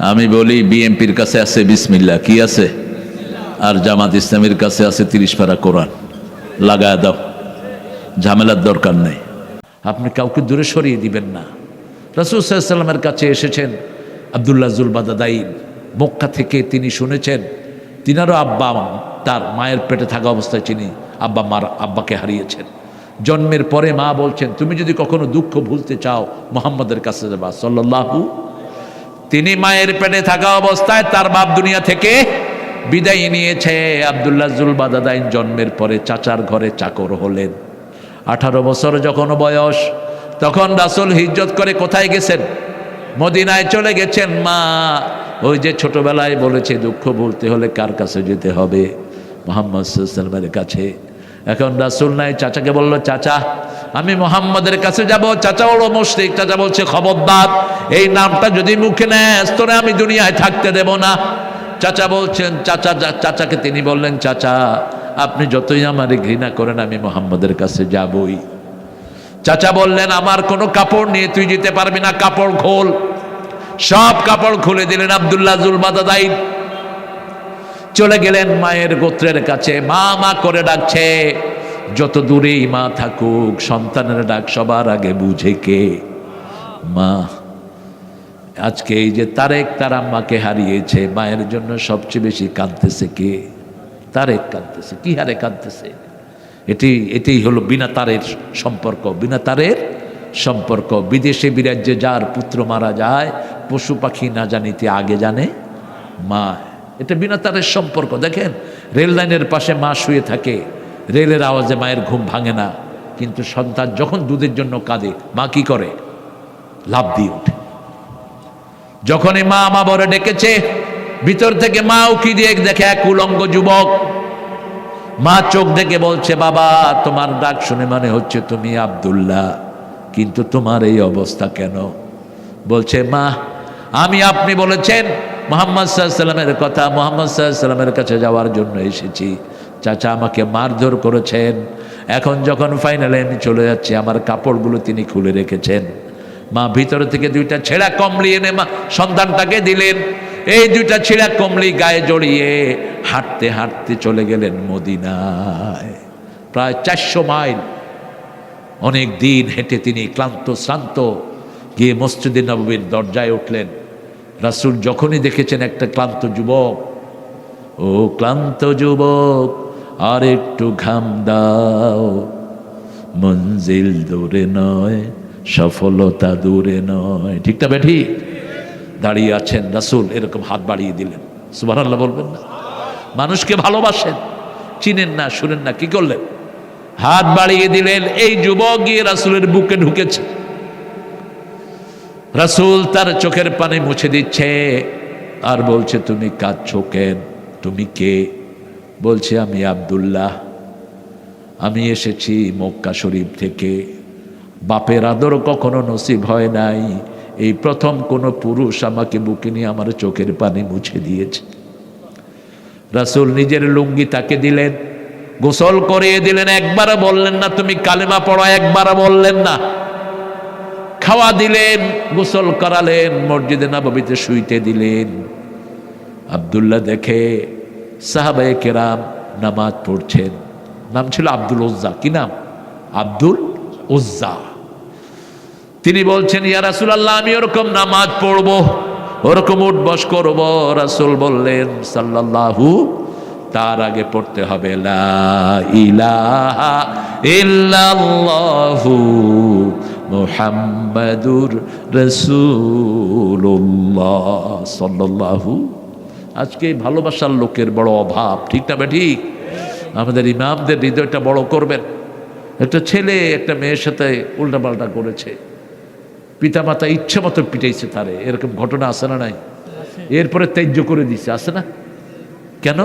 আমি বলি বিএনপির কাছে আছে বিসমিল্লাহ, কি আছে? আর জামাত ইসলামের কাছে আছে 30 পারা কোরআন। লাগায় দাও, ঝামেলার দরকার নেই। আপনি কাউকে দূরে সরিয়ে দিবেন না। রাসূল সাল্লাল্লাহু আলাইহি ওয়াসাল্লামের কাছে এসেছেন আব্দুল্লাহ জুলবাদাদাইন, মক্কা থেকে। তিনি শুনেছেন তিনারও আব্বা তার মায়ের পেটে থাকা অবস্থায় তিনি আব্বাকে হারিয়েছেন। জন্মের পরে মা বলছেন, তুমি যদি কখনো দুঃখ ভুলতে চাও মুহাম্মদের কাছে যাবা সাল্লাল্লাহু। তিনি মায়ের পেটে থাকা অবস্থায় তার বাপ দুনিয়া থেকে বিদায় নিয়েছে। আব্দুল্লাহ জুলবাদাদাইন জন্মের পরে চাচার ঘরে চাকর হলেন। 18 বছর যখন বয়স, তখন রাসূল হিজরত করে কোথায় গেছেন? মদিনায় চলে গেছেন। মা ওই যে ছোটবেলায় বলেছে দুঃখ ভুলতে হলে কার কাছে যেতে হবে? মুহাম্মদ সাল্লাল্লাহু আলাইহি ওয়াসাল্লামের কাছে। এখন রাসূল নাই, চাচাকে বলল, চাচা আমি মুহাম্মদের কাছে যাব। চাচা বড় মুশরিক। চাচা বলছে, খবরদার, এই নামটা যদি মুখে নেস তোরে আমি দুনিয়ায় থাকতে দেব না। চাচা বলছেন, চাচাকে তিনি বললেন, চাচা আপনি যতই আমারে ঘৃণা করেন আমি মুহাম্মদের কাছে যাবই। চাচা বললেন, আমার কোনো কাপড় নিয়ে তুই যেতে পারবি না, কাপড় খোল। সব কাপড় খুলে দিলেন। আব্দুল্লাহ জুলবাদাদাইন চলে গেলেন মায়ের গোত্রের কাছে। মা মা করে ডাকছে। যত দূরেই মা থাকুক, সন্তানের ডাক সবার আগে বুঝে কে? মা। আজকে এই যে তারেক তার আম্মাকে হারিয়েছে, মায়ের জন্য সবচেয়ে বেশি কাঁদতেছে কে? তারেক কাঁদতেছে। কি হারে কাঁদতেছে? এটাই হলো বিনা তারের সম্পর্ক। বিনা তারের সম্পর্ক। বিদেশে বিরাজ্যে যার পুত্র মারা যায়, পশু পাখি না জানিতে আগে জানে মা। এটা বিনা তারের সম্পর্ক। দেখেন রেল লাইনের পাশে মা শুয়ে থাকে, রেলের আওয়াজে মায়ের ঘুম ভাঙে না, কিন্তু সন্তান যখন দুধের জন্য কাঁদে মা কি করে? লাফ দিয়ে ওঠে। যখনই মা মা বলে ডেকেছে, ভিতর থেকে মা উকি দিয়ে দেখে এক উলঙ্গ যুবক। মা চোখ দেখে বলছে, বাবা তোমার ডাক শুনে মনে হচ্ছে তুমি আব্দুল্লাহ, কিন্তু তোমার এই অবস্থা কেন? বলছে, মা আমি আপনি বলেছেন মুহাম্মদ সাল্লাল্লাহু আলাইহি ওয়াসাল্লামের কথা, মুহাম্মদ সাল্লাল্লাহু আলাইহি ওয়াসাল্লামের কাছে যাওয়ার জন্য এসেছি। চাচা আমাকে মারধর করেছেন, এখন যখন ফাইনালে আমি চলে যাচ্ছি আমার কাপড়গুলো তিনি খুলে রেখেছেন। মা ভিতর থেকে 2টা ছেঁড়া কমলি এনে মা সন্তানটাকে দিলেন। এই 2টা ছেঁড়া কমলি গায়ে জড়িয়ে হাঁটতে হাঁটতে চলে গেলেন মদিনায়। প্রায় 400 মাইল অনেক দিন হেঁটে তিনি ক্লান্ত শ্রান্ত গিয়ে মসজিদে নববীর দরজায় উঠলেন। রাসূল যখনই দেখেছেন একটা ক্লান্ত যুবক, ও ক্লান্ত যুবক আর একটু ঘাম দাও, মঞ্জিল দূরে নয় সফলতা দূরে নয়। ঠিকটা বেঠি? দাঁড়িয়ে আছেন রাসূল, এরকম হাত বাড়িয়ে দিলেন। সুবহানাল্লাহ বলবেন না? মানুষকে ভালোবাসেন, চিনেন না, শুনেন না, কি করলেন? হাত বাড়িয়ে দিলেন। এই যুবক গিয়ে রাসূলের বুকে ঢুকেছে। রাসূল তার চোখের পানি মুছে দিচ্ছে আর বলছে, তুমি কাঁদছো কেন? তুমি কে? বলছে, আমি আব্দুল্লাহ, আমি এসেছি মক্কা শরীফ থেকে। বাপের আদর কখনো নসিব হয় নাই, এই প্রথম কোনো পুরুষ আমাকে বুকে নিয়ে আমার চোখের পানি মুছে দিয়েছে। রাসূল নিজের লুঙ্গি তাকে দিলেন, গোসল করিয়ে দিলেন। একবার বললেন না তুমি কালেমা পড়ো, একবার বললেন না। খাওয়া দিলেন, গোসল করালেন, মসজিদে নববীতে শুইতে দিলেন। আব্দুল্লাহ দেখে সাহাবায়ে কেরাম নামাজ পড়ছেন। নাম ছিল আব্দুল উজ্জা। কি নাম? আব্দুল উজ্জা। তিনি বলছেন, ইয়া রাসূলুল্লাহ আমি ওরকম নামাজ পড়বো, ওরকম উঠবস করব। রাসূল বললেন সাল্লাল্লাহু, তার আগে পড়তে হবে লা ইলাহা ইল্লাল্লাহু মুহাম্মাদুর রাসূলুল্লাহ সাল্লাল্লাহু। আজকে ভালোবাসার লোকের বড় অভাব। ঠিক না ঠিক? আমাদের ইমামদের হৃদয়টা বড় করবেন। একটা ছেলে একটা মেয়ের সাথে উল্টাপাল্টা করেছে, পিতামাতা ইচ্ছে মতো পিটাইছে তারে, এরকম ঘটনা আছে না নাই? এরপরে ত্যায্য করে দিছে, আছে না? কেন?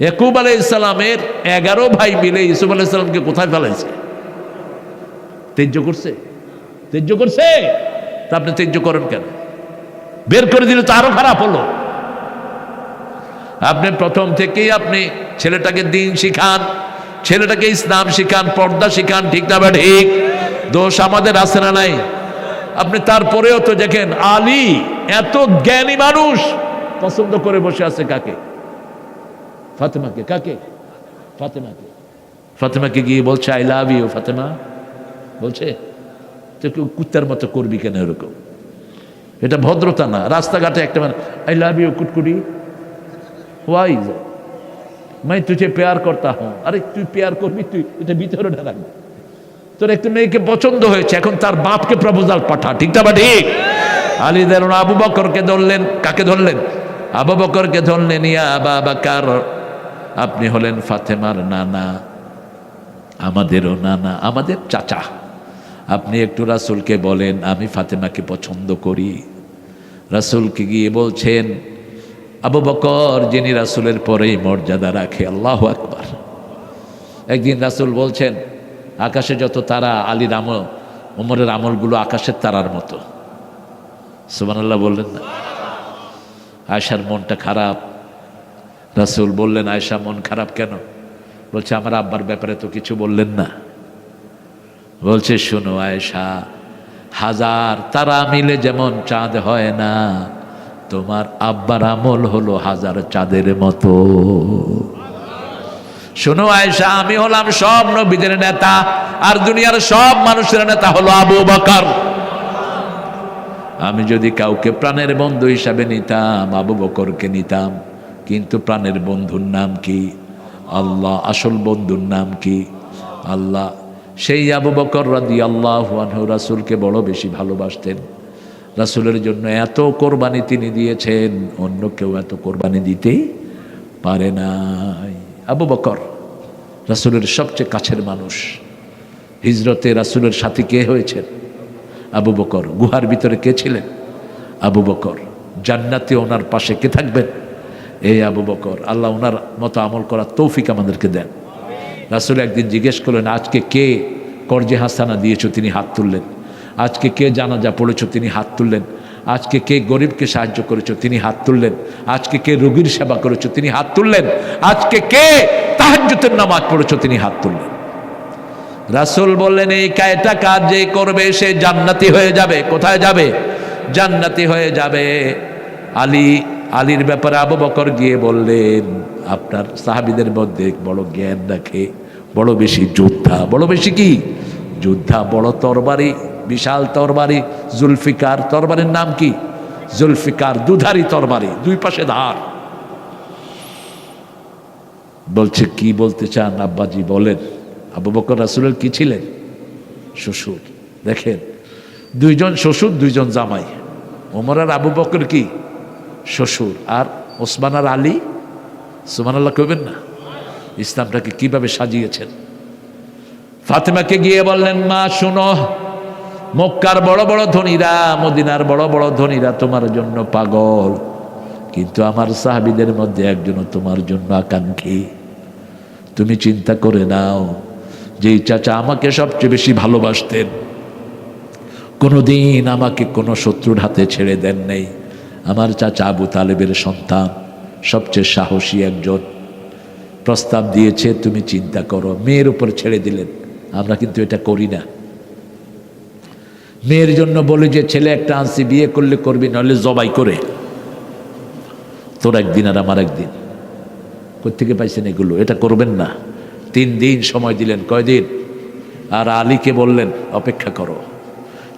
ইয়াকুব আলাইহিস সালামের 11 ভাই মিলে ইউসুফ আলাইহিস সালামকে কোথায় ফেলাইছে? ত্যায্য করছে। ত্যায্য করছে। তা আপনি ত্যায্য করেন কেন? বের করে দিলে তো আরো খারাপ হলো। আপনি প্রথম থেকেই আপনি ছেলেটাকে দ্বীন শিখান, ছেলেটাকে ইসলাম শিখান, পর্দা শিখান। ঠিক না ঠিক? দোষ আমাদের আছে না নাই? আপনি তারপরেও তো দেখেন আলী এত জ্ঞানী মানুষ পছন্দ করে বসে আছে কাকে? ফাতেমাকে। কাকে? ফাতেমাকে। ফাতেমাকে গিয়ে বলছে আই লাভ ইউ ফাতেমা, বলছে তো কুত্তার মতো করবি কেন এরকম? এটা ভদ্রতা না। রাস্তাঘাটে একটা মানে আই লাভ ইউ কুটকুটি, ওয়াই मैं तुझे प्यार करता हूं। আরে তুই প্যার করবি, তুই এটা ভিতরে ঢাক। তোর একটা মেয়েকে পছন্দ হয়েছে, এখন তার বাপকে প্রপোজাল পাঠা, ঠিক না? বা ঠিক? আলী ধরুন আবু বকরকে ধরলেন। কাকে ধরলেন? আবু বকরকে ধরলেন। ইয়া আবা বকর, আপনি হলেন ফাতেমার নানা, আমাদেরও নানা, আমাদের চাচা। আপনি একটু রাসূলকে বলেন আমি ফাতেমাকে পছন্দ করি। রাসূলকে গিয়ে বলছেন আবু বকর যিনি রাসূলের পরেই মর্যাদা রাখে। আল্লাহু আকবার। একদিন রাসূল বলছেন আকাশে যত তারা, আলীর আমল ওমরের আমলগুলো আকাশের তারার মতো। সুবহানাল্লাহ বললেন না? আয়েশার মনটা খারাপ। রাসূল বললেন আয়েশা মন খারাপ কেন? বলছে আমার আব্বার ব্যাপারে তো কিছু বললেন না। বলছে শোনো আয়েশা, হাজার তারা মিলে যেমন চাঁদ হয় না, তোমার আব্বার আমল হলো হাজার চাঁদের মতো। শোনো আয়েশা, আমি হলাম সব নবীদের নেতা, আর দুনিয়ার সব মানুষের নেতা হলো আবু বকর। আমি যদি কাউকে প্রাণের বন্ধু হিসাবে নিতাম আবু বকরকে নিতাম, কিন্তু প্রাণের বন্ধুর নাম কি? আল্লাহ। আসল বন্ধুর নাম কি? আল্লাহ। সেই আবু বকর রাদিয়াল্লাহু আনহু রাসূলকে বড় বেশি ভালোবাসতেন। রাসূলের জন্য এত কোরবানি তিনি দিয়েছেন, অন্য কেউ এত কোরবানি দিতে পারে নাই। আবু বকর রাসূলের সবচেয়ে কাছের মানুষ। হিজরতে রাসূলের সাথে কে হয়েছেন? আবু বকর। গুহার ভিতরে কে ছিলেন? আবু বকর। জান্নাতে ওনার পাশে কে থাকবেন? এই আবু বকর। আল্লাহ ওনার মতো আমল করার তৌফিক আমাদেরকে দেন। রাসূল একদিন জিজ্ঞেস করলেন আজকে কে কর্জে হাসানা দিয়েছো? তিনি হাত তুললেন। আজকে কে জানাজা পড়েছো? তিনি হাত তুললেন। আজকে কে গরিবকে সাহায্য করেছো? তিনি হাত তুললেন। আজকে কে রোগীর সেবা করেছো? তিনি হাত তুললেন। আজকে কে তাহাজ্জুদের নামাজ পড়েছো? তিনি হাত তুললেন। রাসূল বললেন এই কয়টা কাজ যে করবে সে জান্নাতি হয়ে যাবে। কোথায় যাবে? জান্নাতি হয়ে যাবে। আলীর ব্যাপারে আবু বকর গিয়ে বললেন আপনার সাহাবীদের মধ্যে বড় জ্ঞান রাখে, বড় বেশি যোদ্ধা। বড় বেশি কি? যোদ্ধা। বড় তরবারি, বিশাল তরবারি। জুলফিকার তরবারির নাম কি? জুলফিকার। দুধারি তরবারি, দুই পাশে ধার। বলছে কি বলতে চান আব্বাজি বলেন। আবু বকর রাসূলের কি ছিলেন? শ্বশুর। দেখেন দুইজন শ্বশুর, দুইজন জামাই। ওমর আর আবু বকর কি? শ্বশুর। আর ওসমান আর আলী। সুবহানাল্লাহ কইবেন না? ইসলামটাকে কিভাবে সাজিয়েছেন। ফাতেমাকে গিয়ে বললেন মা শুনো, মক্কার বড় বড় ধনীরা, মদিনার বড় বড় ধনীরা তোমার জন্য পাগল, কিন্তু আমার সাহাবীদের মধ্যে একজনও তোমার জন্য আকাঙ্ক্ষী। তুমি চিন্তা করে নাও, যেই চাচা আমাকে সবচেয়ে বেশি ভালোবাসতেন, কোনোদিন আমাকে কোনো শত্রুর হাতে ছেড়ে দেন নেই, আমার চাচা আবু তালেবের সন্তান, সবচেয়ে সাহসী একজন, প্রস্তাব দিয়েছে। তুমি চিন্তা করো। মেয়ের উপর ছেড়ে দিলেন। আমরা কিন্তু এটা করি না। মেয়ের জন্য বলে যে ছেলে একটা আনছি, বিয়ে করলে করবি, নাহলে জবাই করে। তোর একদিন আর আমার একদিন। কোত্থেকে পাইছেন এগুলো? এটা করবেন না। 3 দিন সময় দিলেন। কয়দিন? আর আলীকে বললেন অপেক্ষা করো।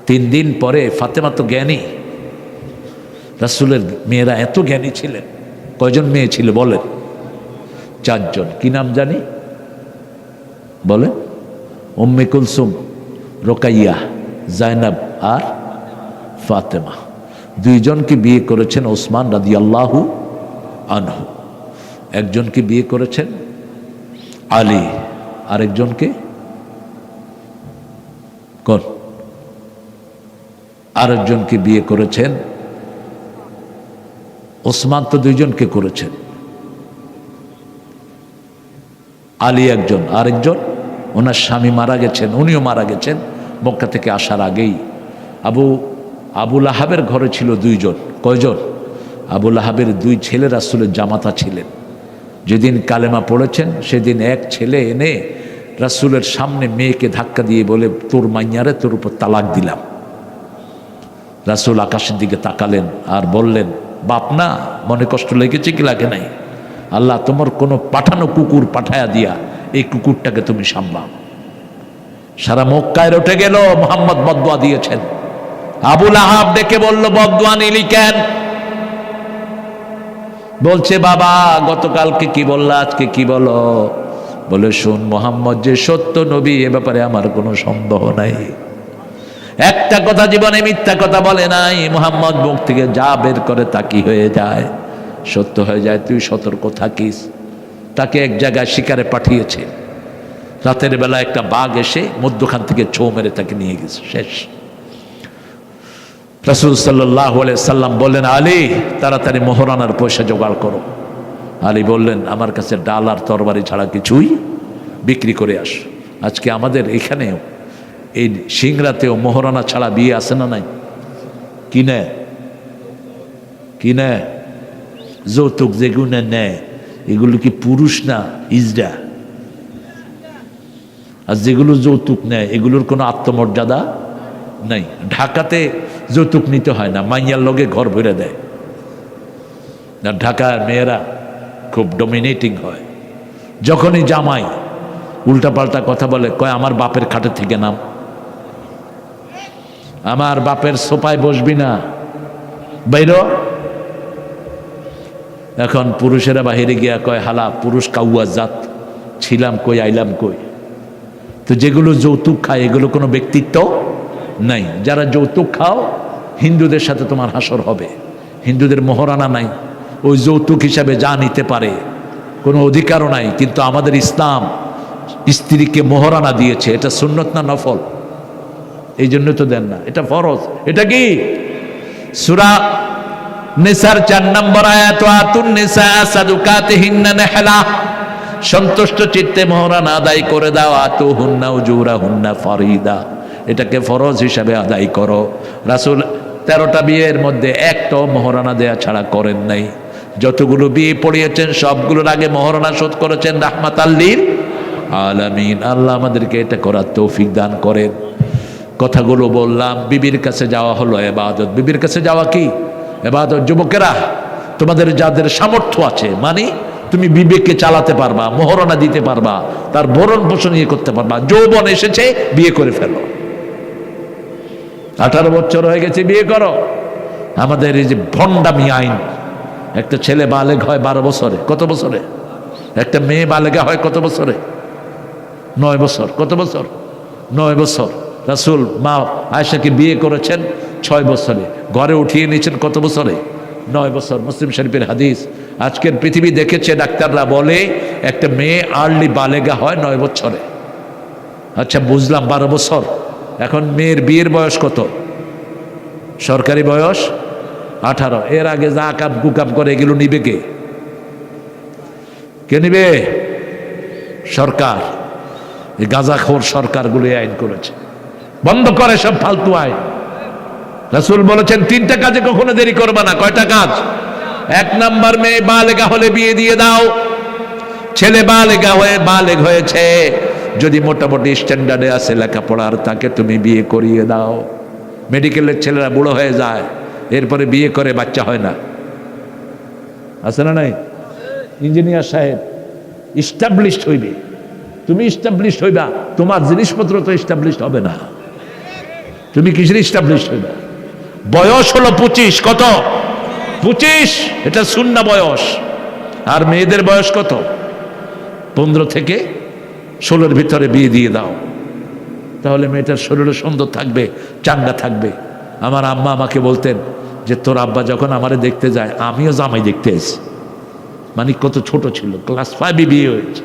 3 দিন পরে ফাতেমা তো জ্ঞানী, রাসূলের মেয়েরা এত জ্ঞানী ছিলেন। কয়জন মেয়ে ছিল বলেন? 4 জন। কি নাম জানি বলেন? উম্মে কুলসুম, রোকাইয়া, জাইনাব আর ফাতেমা। 2 জনকে বিয়ে করেছেন ওসমান রাদিয়াল্লাহু আনহু। একজনকে বিয়ে করেছেন আলী, আরেকজনকে কোন? আরেকজনকে বিয়ে করেছেন ওসমান। তো 2 জনকে করেছেন। আলী একজন, আরেকজন ওনার স্বামী মারা গেছেন, উনিও মারা গেছেন মক্কা থেকে আসার আগেই। আবু লাহাবের ঘরে ছিল 2 জন। কয়জন? আবু লাহাবের 2 ছেলে রাসূলের জামাতা ছিলেন। যেদিন কালেমা পড়েছেন সেদিন এক ছেলে এনে রাসূলের সামনে মেয়েকে ধাক্কা দিয়ে বলে তোর মাইয়ারে তোর উপর তালাক দিলাম। রাসূল আকাশের দিকে তাকালেন আর বললেন, বাপ না, মনে কষ্ট লেগেছে কি লাগে নাই? আল্লাহ তোমার কোনো পাঠানো কুকুর পাঠায়া দিয়া এই কুকুরটাকে তুমি সামলাও। সারা মক্কায় রটে গেল মুহাম্মদ বদদুয়া দিয়েছেন। আবুল আহাব ডেকে বলল, বদদুয়া নিলি কেন? বলছে, বাবা গতকালকে কি বললা, আজকে কি বলো? বলে, শোন, মুহাম্মদ যে সত্য নবী এ ব্যাপারে আমার কোনো সন্দেহ নাই। একটা কথা জীবনে মিথ্যা কথা বলে নাই। মুহাম্মদ মুখ থেকে যা বের করে তা কি হয়ে যায়, সত্য হয়ে যায়। তুই সতর্ক থাকিস। তাকে এক জায়গায় শিকারে পাঠিয়েছে। রাতের বেলা একটা বাঘ এসে মধ্যখান থেকে ছোঁ মেরে তাকে নিয়ে গেছে, শেষ। রাসূল সাল্লাল্লাহু আলাইহি সাল্লাম বললেন, আলী তাড়াতাড়ি মোহরানার পয়সা জোগাড় করো। আলী বললেন, আমার কাছে ডাল আর তরবারি ছাড়া কিছুই বিক্রি করে আস। আজকে আমাদের এখানেও এই সিংড়াতেও মোহরানা ছাড়া বিয়ে আছে না নাই? কিনে কিনে যৌতুক যেগুলো নেয় এগুলো কি পুরুষ না ইজরা? আর যেগুলো যৌতুক নেয় এগুলোর কোনো আত্মমর্যাদা নাই। ঢাকাতে যৌতুক নিতে হয় না, মাইয়ার লগে ঘর ভরে দেয়। আর ঢাকার মেয়েরা খুব ডমিনেটিং হয়। যখনই জামাই উল্টাপাল্টা কথা বলে, কয় আমার বাপের খাটে থেকে নাম, আমার বাপের সোফায় বসবি না, বাইরো। এখন পুরুষেরা বাহিরে গিয়া কয়, হালা পুরুষ কাউয়া জাত, ছিলাম কই আইলাম কই। তো যেগুলো যৌতুক খায় এগুলো কোনো ব্যক্তিত্ব নাই। যারা যৌতুক খাও, হিন্দুদের সাথে তোমার হাসর হবে। হিন্দুদের মোহরানা নাই, ওই যৌতুক হিসাবে যা নিতে পারে, কোনো অধিকারও নাই। কিন্তু আমাদের ইসলাম স্ত্রীকে মোহরানা দিয়েছে। এটা সুন্নত না নফল? এই জন্য তো দেন না, এটা ফরজ। এটা কি? সূরা নিসার 4 নম্বর আয়াত, আতুন নিসা সাদুকাতিহিন্না নিহলা, সন্তুষ্ট চিত্তে মোহরানা আদায় করে দাও। আতুহুন্না উজুরাহুন্না ফরিদা, এটাকে ফরজ হিসাবে আদায় করো। রাসূল 13টা বিয়ের মধ্যে একটাও মোহরানা দেয়া ছাড়া করেন নাই। যতগুলো বিয়ে পড়িয়েছেন সবগুলোর আগে মোহরানা শোধ করেছেন রাহমাতাল লিল আলামিন। আল্লাহ আমাদেরকে এটা করার তৌফিক দান করেন। কথাগুলো বললাম, বিবির কাছে যাওয়া হলো ইবাদত। বিবির কাছে যাওয়া কি ইবাদত? যুবকেরা, তোমাদের যাদের সামর্থ্য আছে, মানে তুমি বিবেককে চালাতে পারবা, মোহরানা দিতে পারবা, তার ভরণ পোষণ ইয়ে করতে পারবা, যৌবন এসেছে, বিয়ে করে ফেলো। 18 বছর হয়ে গেছে, বিয়ে করো। আমাদের এই যে ভণ্ডামি আইন, একটা ছেলে বালেগ হয় 12 বছরে। কত বছরে? একটা মেয়ে বালেগা হয় কত বছরে? 9 বছর। কত বছর? 9 বছর। রাসূল মা আয়েশাকে বিয়ে করেছেন 6 বছরে, ঘরে উঠিয়ে নিয়েছেন কত বছরে? 9 বছর। মুসলিম শরীফের হাদিস। আজকের পৃথিবী দেখেছে, ডাক্তাররা বলে একটা মেয়ে আর্লি বালেগা হয় 9 বছরে। আচ্ছা বুঝলাম 12 বছর। এখন মেয়ের বিয়ের বয়স কত? সরকারি বয়স 18। এর আগে যা কাপ কুকাপ করে এগুলো নিবে কে? কে নিবে? সরকার। এই গাঁজাখোর সরকারগুলো আইন করেছে। বন্ধ করে সব ফালতু আইন। রাসূল বলেছেন 3টা কাজে কখনো দেরি করবে না। কয়টা কাজ? 1 নাম্বার, মেয়ে বালেগা হলে বিয়ে দিয়ে দাও। ছেলে বালেগা হয়ে বালেগ হয়েছে, যদি মোটামুটি স্ট্যান্ডার্ডে আছে লেখাপড়ার, তাকে তুমি বিয়ে করিয়ে দাও। মেডিকেলের ছেলেরা বুড়ো হয়ে যায়, এরপরে বিয়ে করে বাচ্চা হয় না, আছে না নাই? ইঞ্জিনিয়ার সাহেব ইস্টাবলিশড হইবে, তুমি ইস্টাবলিশড হইবা, তোমার জিনিসপত্র তো ইস্টাবলিশড হবে না। তুমি কিসের ইস্টাবলিশড হইবা? বয়স হলো 25। কত? 25। এটা সুন্নাহ বয়স। আর মেয়েদের বয়স কত? 15 থেকে 16-র ভিতরে বিয়ে দিয়ে দাও। তাহলে মেয়েটার শরীরে সুন্দর থাকবে, চাঙ্গা থাকবে। আমার আম্মা আমাকে বলতেন যে তোর আব্বা যখন আমারে দেখতে যায়, আমিও জামাই দেখতে এসেছি। মানে কত ছোট ছিল, ক্লাস 5-এ বিয়ে হয়েছে।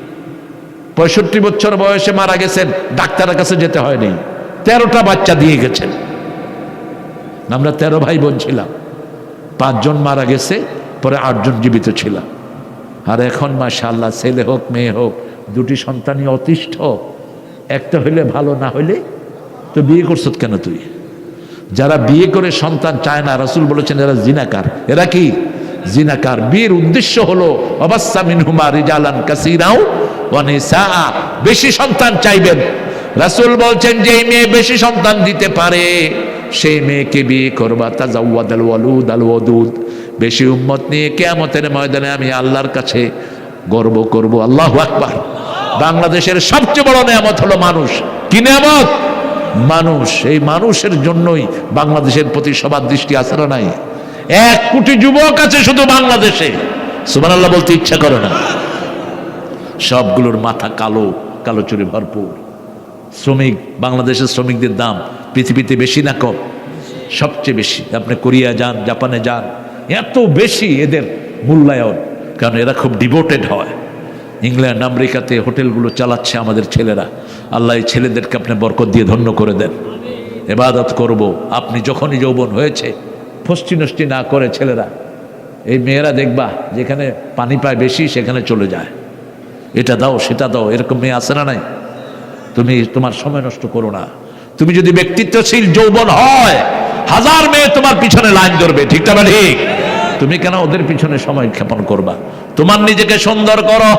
65 বছর বয়সে মারা গেছেন, ডাক্তারের কাছে যেতে হয়নি। 13টা বাচ্চা দিয়ে গেছেন। আমরা 13 ভাই বোন ছিলাম, 5 জন মারা গেছে, পরে 8 জন জীবিত ছিলাম। আর এখন মাশাআল্লাহ, ছেলে হোক মেয়ে হোক, 2টি সন্তানই অতিষ্ঠ। একটা হইলে ভালো, না হইলে তো বিয়ে করছ কেন তুই? যারা বিয়ে করে সন্তান চায় না, রাসূল বলেছেন এরা জিনাকার। এরা কি? জিনাকার। বিয়ের উদ্দেশ্য হলো অবাস্সা মিনহুমা রিজালান কাসীরাও ওয়া নিসা, বেশি সন্তান চাইবেন। রাসূল বলছেন যে এই মেয়ে বেশি সন্তান দিতে পারে, সেই মেয়েকে বিয়ে করবা। তাজাওয়াদাল ওয়ালুদ আল ওয়াদুদ, বেশি উম্মত নিয়ে কিয়ামতের ময়দানে আমি আল্লাহর কাছে গর্ব করব। আল্লাহু আকবার। বাংলাদেশের সবচেয়ে বড় নিয়ামত হলো মানুষ। কি নিয়ামত? মানুষ। এই মানুষের জন্যই বাংলাদেশের প্রতি সবার দৃষ্টি আছে না নাই? 1 কোটি যুবক আছে শুধু বাংলাদেশে, সুবহানাল্লাহ বলতে ইচ্ছা করে না। সবগুলোর মাথা কালো, কালো চুরে ভরপুর। শ্রমিক, বাংলাদেশের শ্রমিকদের দাম পৃথিবীতে বেশি না কম? সবচেয়ে বেশি। আপনি কোরিয়া যান, জাপানে যান, এত বেশি এদের মূল্যায়ন, কারণ এরা খুব ডিভোটেড হয়। ইংল্যান্ড আমেরিকাতে হোটেলগুলো চালাচ্ছে আমাদের ছেলেরা। আল্লাহ এই ছেলেদেরকে আপনি বরকত দিয়ে ধন্য করে দেন। ইবাদত করব। আপনি যখনই যৌবন হয়েছে ফষ্টি নষ্টি না করে ছেলেরা, এই মেয়েরা দেখবা যেখানে পানি পায় বেশি সেখানে চলে যায়, এটা দাও সেটা দাও, এরকম মেয়ে আছে না নাই? তুমি তোমার সময় নষ্ট করো না। তুমি যদি ব্যক্তিত্বশীল যৌবন হয়, 1000 মেয়ে তোমার পিছনে লাইন ধরবে, ঠিক না ঠিক? তুমি কেন ওদের পিছনে সময় ক্ষেপণ করবা? তোমার নিজেকে সুন্দর করো।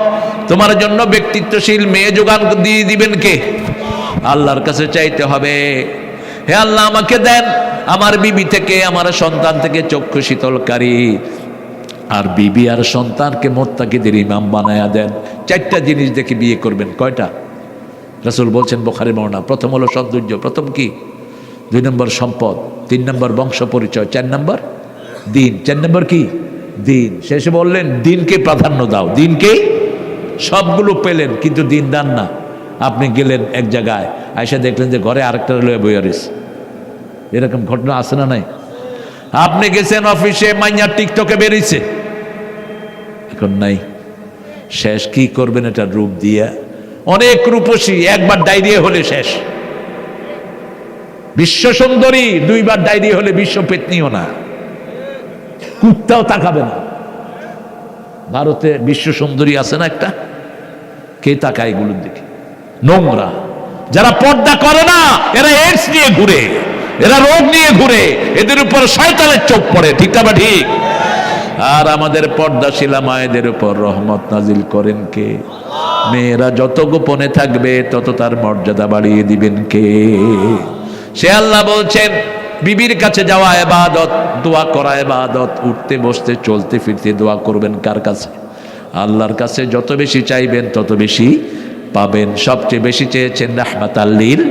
তোমার জন্য ব্যক্তিত্বশীল মেয়ে যোগান দিয়ে দিবেন কে? আল্লাহর কাছে চাইতে হবে, হে আল্লাহ আমাকে দেন আমার বিবি থেকে, আমার সন্তান থেকে চক্ষু শীতলকারী, আর বিবি আর সন্তানকে মুত্তাকিদের ইমাম বানায়া দেন। 4টা জিনিস দেখে বিয়ে করবেন। কয়টা? রাসূল বলছেন বুখারী বর্ণনা, প্রথম হলো সৌন্দর্য, প্রথম কি? 2 নম্বর সম্পদ, 3 নম্বর বংশ পরিচয়, 4 নম্বর দিন। 4 নম্বর কি? দিন। শেষে বললেন দিনকে প্রাধান্য দাও। দিনকে সবগুলো পেলেন কিন্তু দিন দান না। আপনি গেলেন এক জায়গায়, আয়সা দেখলেন যে ঘরে আরেকটা লয়ে বইয়া রয়েছে। এরকম ঘটনা আছে না নাই? আপনি গেছেন অফিসে, মাইয়া টিকটকে বেরিয়েছে, এখন নাই। শেষ কি করবেন? এটা রূপ দিয়া অনেক রূপসী, একবার ডায়রিয়া হলে শেষ। বিশ্ব সুন্দরী 2বার ডায়রিয়া হলে বিশ্ব পেতনিও না, কুত্তাও তাকাবে না। ভারতে বিশ্ব সুন্দরী আছে না একটা, কে তাকায় এগুলোর দিকে? নোংরা। যারা পর্দা করে না এরা এইডস নিয়ে ঘুরে, এরা রোগ নিয়ে ঘুরে, এদের উপর শয়তানের চোখ পড়ে, ঠিক না ঠিক? আর আমাদের পর্দাশীলা মায়েদের উপর রহমত নাজিল করেন কে? মেয়েরা যত গোপনে থাকবে তত তার মর্যাদা বাড়িয়ে দিবেন কে? সে আল্লাহ বলছেন বিবির কাছে যাওয়া ইবাদত, দোয়া করা ইবাদত। উঠতে বসতে চলতে ফিরতে দোয়া করবেন কার কাছে? আল্লাহর কাছে। যত বেশি চাইবেন তত বেশি পাবেন। সবচেয়ে বেশি চেয়েছেন রাহমাতাল লিল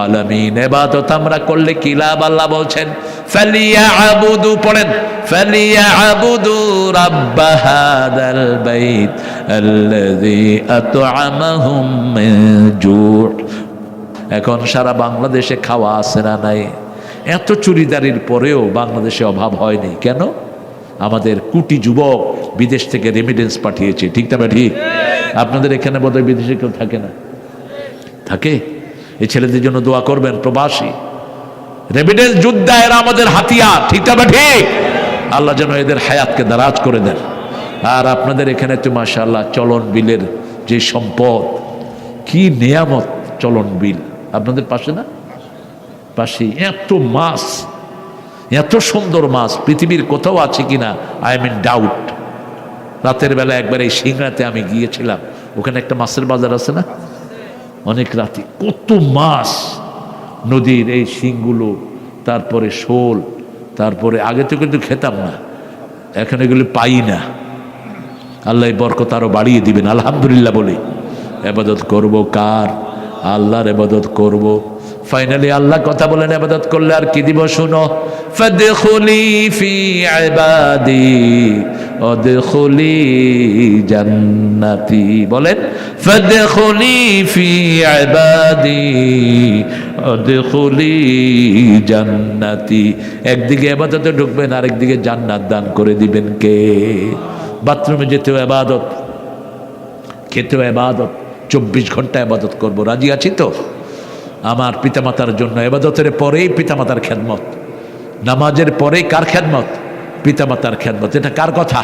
আলামিন। ইবাদত আমরা করলে কি লাভ? আল্লাহ বলছেন ফালিয়াবুদু, পড়েন ফালিয়াবুদু রাব্ব হাদাল বাইত আল্লাযী আত'আমাহুম মিন জু'। এখন সারা বাংলাদেশে খাওয়া আছে না নাই? এত চুরিদারির পরেও বাংলাদেশে অভাব হয়নি কেন? আমাদের কোটি যুবক বিদেশ থেকে রেমিডেন্স পাঠিয়েছে, ঠিক না ঠিক? আপনাদের এখানে বোধহয় বিদেশে কেউ থাকে না? থাকে? এই ছেলেদের জন্য দোয়া করবেন। প্রবাসী রেমিডেন্স যোদ্ধা, এরা আমাদের হাতিয়ার, ঠিক না ঠিক? আল্লাহ যেন এদের হায়াতকে দারাজ করে দেন। আর আপনাদের এখানে তো মাশাআল্লাহ চলন বিলের যে সম্পদ, কি নিয়ামত চলন বিল। আপনাদের পাশে না? পাশে এত মাছ, এত সুন্দর মাছ পৃথিবীর কোথাও আছে কিনা আই এম ইন ডাউট। রাতের বেলা একবার এই সিংড়াতে আমি গিয়েছিলাম, ওখানে একটা মাছের বাজার আছে না, অনেক রাতে কত মাছ, নদীর এই শিংগুলো, তারপরে শোল, তারপরে আগে তো কিন্তু খেতাম না, এখন এগুলো পাই না। আল্লাহ বরকত আরো বাড়িয়ে দিবেন আলহামদুলিল্লাহ বলি। ইবাদত করব কার? আল্লাহর ইবাদত করব। ফাইনালি আল্লাহ কথা বলেন ইবাদত করলে আর কি দিব শুনো, ফাদখুলি ফি ইবাদি ওয়াদখুলি জান্নাতি। বলেন ফাদখুলি ফি ইবাদি ওয়াদখুলি জান্নাতি। একদিকে ইবাদতে ঢুকবেন, আরেকদিকে জান্নাত দান করে দিবেন কে? বাথরুমে যেতেও ইবাদত, খেতেও ইবাদত, 24 ঘন্টা ইবাদত করব। রাজি আছি তো? আমার পিতামাতার জন্য ইবাদতের পরেই পিতামাতার খেদমত, নামাজের পরেই কার খেদমত? পিতামাতার খেদমত। এটা কার কথা?